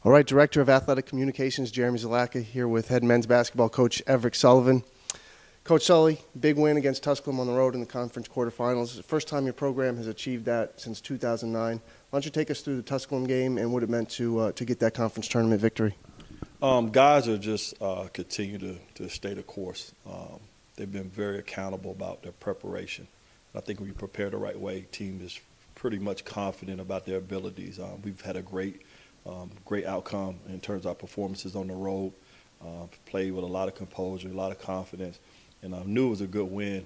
All right, Director of Athletic Communications, Jeremy Zalaka, here with head men's basketball coach Everett Sullivan. Coach Sully, big win against Tusculum on the road in the conference quarterfinals. The first time your program has achieved that since 2009. Why don't you take us through the Tusculum game and what it meant to get that conference tournament victory? Guys are just continue to stay the course. They've been very accountable about their preparation. I think when you prepare the right way, team is pretty much confident about their abilities. We've had a great outcome in terms of our performances on the road. Played with a lot of composure, a lot of confidence, and I knew it was a good win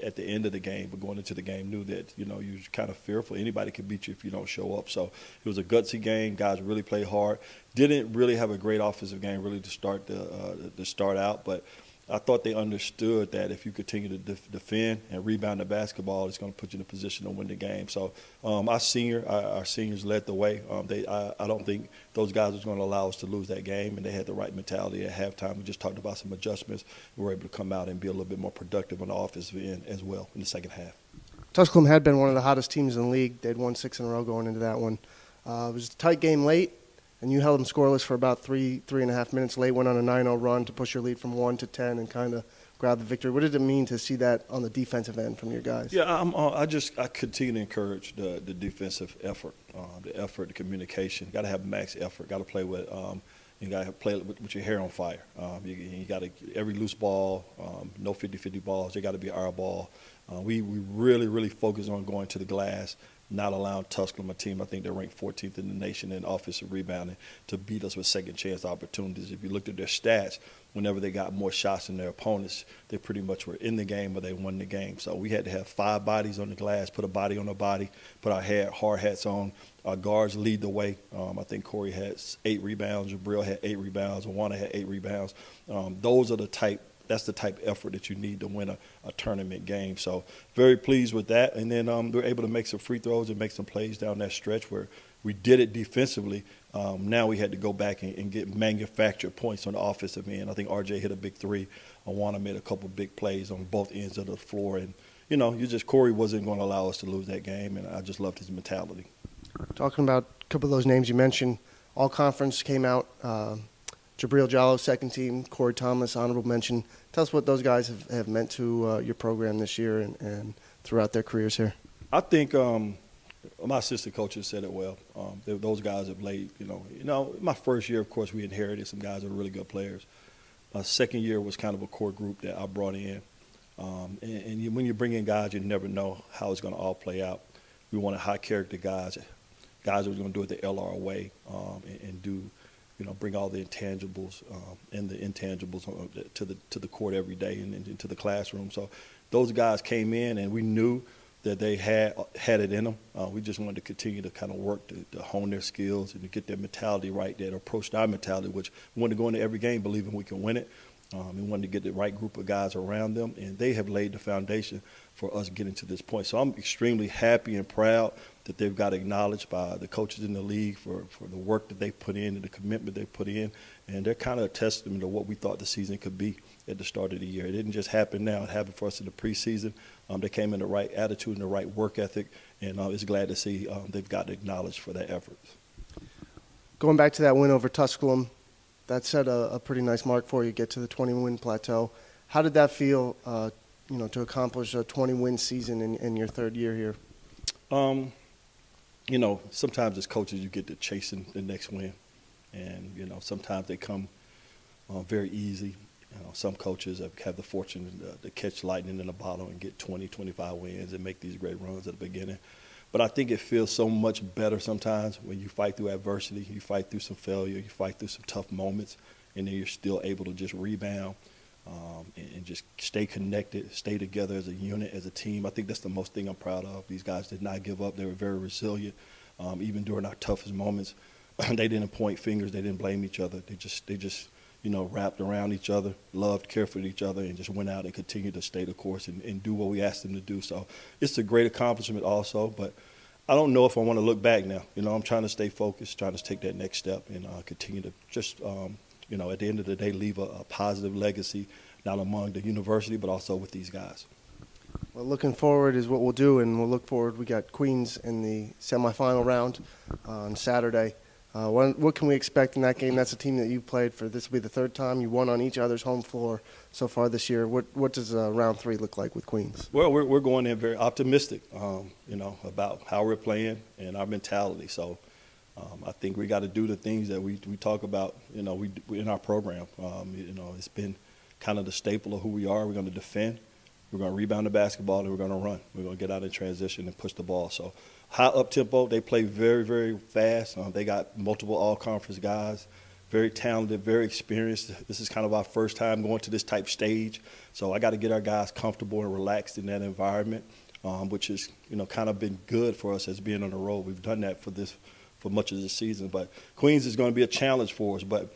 at the end of the game. But going into the game, knew that you're kind of fearful. Anybody could beat you if you don't show up. So it was a gutsy game. Guys really played hard. Didn't really have a great offensive game really to start out, but I thought they understood that if you continue to defend and rebound the basketball, it's going to put you in a position to win the game. So our seniors led the way. I don't think those guys was going to allow us to lose that game, and they had the right mentality at halftime. We just talked about some adjustments. We were able to come out and be a little bit more productive on the offensive end as well in the second half. Tusculum had been one of the hottest teams in the league. They'd won 6 in a row going into that one. It was a tight game late, and you held them scoreless for about three and a half minutes late, went on a 9-0 run to push your lead from 1 to 10 and kind of grab the victory. What did it mean to see that on the defensive end from your guys? Yeah, I continue to encourage the defensive effort, the communication. Got to have max effort. Got to play with you got to play with your hair on fire. You got to every loose ball, no 50-50 balls. They got to be our ball. We really focus on going to the glass, not allowing Tusculum, a team I think they're ranked 14th in the nation in offensive rebounding, to beat us with second chance opportunities. If you looked at their stats, whenever they got more shots than their opponents, they pretty much were in the game or they won the game. So we had to have 5 bodies on the glass, put a body on a body, put our hard hats on. Our guards lead the way. I think Corey had 8 rebounds, Jabril had 8 rebounds, Awana had 8 rebounds. That's the type of effort that you need to win a tournament game. So very pleased with that. And then we were able to make some free throws and make some plays down that stretch where we did it defensively. Now we had to go back and get manufactured points on the offensive end. I think RJ hit a big 3. Awana made a couple big plays on both ends of the floor. And, Corey wasn't going to allow us to lose that game, and I just loved his mentality. Talking about a couple of those names you mentioned, all conference came out. Jabril Jallo, second team, Corey Thomas, honorable mention. Tell us what those guys have meant to your program this year and throughout their careers here. I think my assistant coaches said it well. Those guys have laid, my first year, of course, we inherited some guys that were really good players. My second year was kind of a core group that I brought in. When you bring in guys, you never know how it's going to all play out. We wanted high-character guys that were going to do it the LR way and do – bring all the intangibles and the intangibles to the court every day and into the classroom. So those guys came in, and we knew that they had it in them. We just wanted to continue to kind of work to hone their skills and to get their mentality right, that approached our mentality, which we wanted to go into every game believing we can win it. We wanted to get the right group of guys around them, and they have laid the foundation for us getting to this point. So I'm extremely happy and proud that they've got acknowledged by the coaches in the league for the work that they put in and the commitment they put in. And they're kind of a testament to what we thought the season could be at the start of the year. It didn't just happen now. It happened for us in the preseason. They came in the right attitude and the right work ethic, and it's glad to see they've got acknowledged for their efforts. Going back to that win over Tusculum, that set a pretty nice mark for you, get to the 20-win plateau. How did that feel, to accomplish a 20-win season in your third year here? Sometimes as coaches you get to chasing the next win. And, sometimes they come very easy. Some coaches have the fortune to catch lightning in a bottle and get 20, 25 wins and make these great runs at the beginning. But I think it feels so much better sometimes when you fight through adversity, you fight through some failure, you fight through some tough moments, and then you're still able to just rebound and just stay connected, stay together as a unit, as a team. I think that's the most thing I'm proud of. These guys did not give up. They were very resilient. Even during our toughest moments, they didn't point fingers. They didn't blame each other. They just wrapped around each other, loved, cared for each other, and just went out and continued to stay the course and do what we asked them to do. So it's a great accomplishment also, but I don't know if I want to look back now. I'm trying to stay focused, trying to take that next step and continue to just, at the end of the day, leave a positive legacy, not among the university, but also with these guys. Well, looking forward is what we'll do, and we'll look forward. We got Queens in the semifinal round on Saturday. What can we expect in that game? That's a team that you played for. This will be the third time. You won on each other's home floor so far this year. What does round 3 look like with Queens? Well, we're going in very optimistic, about how we're playing and our mentality. So I think we got to do the things that we talk about, we in our program. It's been kind of the staple of who we are. We're going to defend. We're going to rebound the basketball, and we're going to run. We're going to get out in transition and push the ball. So high up-tempo, they play very, very fast. They got multiple all-conference guys, very talented, very experienced. This is kind of our first time going to this type stage. So I got to get our guys comfortable and relaxed in that environment, which has, kind of been good for us as being on the road. We've done that for much of the season. But Queens is going to be a challenge for us. But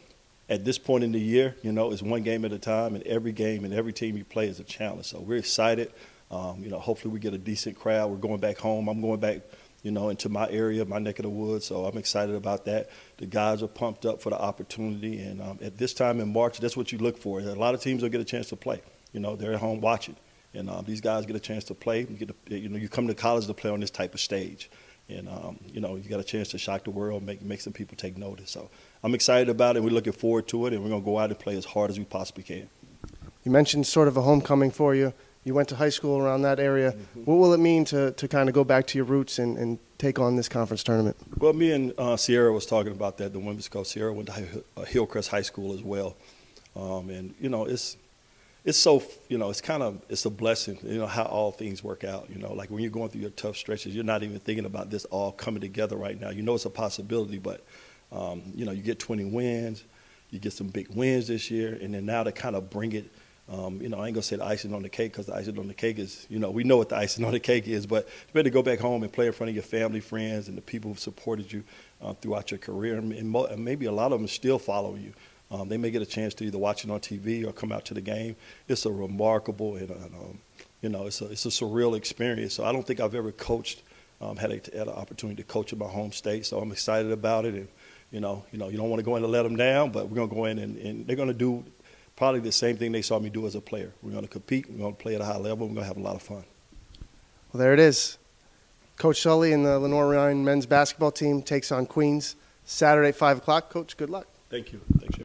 at this point in the year, it's one game at a time, and every game and every team you play is a challenge. So we're excited. Hopefully we get a decent crowd. We're going back home. I'm going back, into my area, my neck of the woods. So I'm excited about that. The guys are pumped up for the opportunity. And at this time in March, that's what you look for. A lot of teams will get a chance to play. They're at home watching. And these guys get a chance to play. You come to college to play on this type of stage. And, you got a chance to shock the world, make some people take notice. So I'm excited about it. We're looking forward to it, and we're going to go out and play as hard as we possibly can. You mentioned sort of a homecoming for you. You went to high school around that area. Mm-hmm. What will it mean to kind of go back to your roots and take on this conference tournament? Well, me and Sierra was talking about that, the women's coach. Sierra went to Hillcrest High School as well. And, it's so, it's a blessing, how all things work out. Like when you're going through your tough stretches, you're not even thinking about this all coming together right now. It's a possibility, but, you get 20 wins, you get some big wins this year, and then now to kind of bring it, I ain't going to say the icing on the cake, because the icing on the cake is, we know what the icing on the cake is, but it's better to go back home and play in front of your family, friends, and the people who supported you throughout your career, and maybe a lot of them still follow you. They may get a chance to either watch it on TV or come out to the game. It's a remarkable and it's a surreal experience. So I don't think I've ever coached, had an opportunity to coach in my home state. So I'm excited about it. And you don't want to go in and let them down, but we're going to go in and they're going to do probably the same thing they saw me do as a player. We're going to compete. We're going to play at a high level. We're going to have a lot of fun. Well, there it is. Coach Sully and the Lenoir-Rhyne men's basketball team takes on Queens Saturday, 5 o'clock. Coach, good luck. Thank you. Thanks.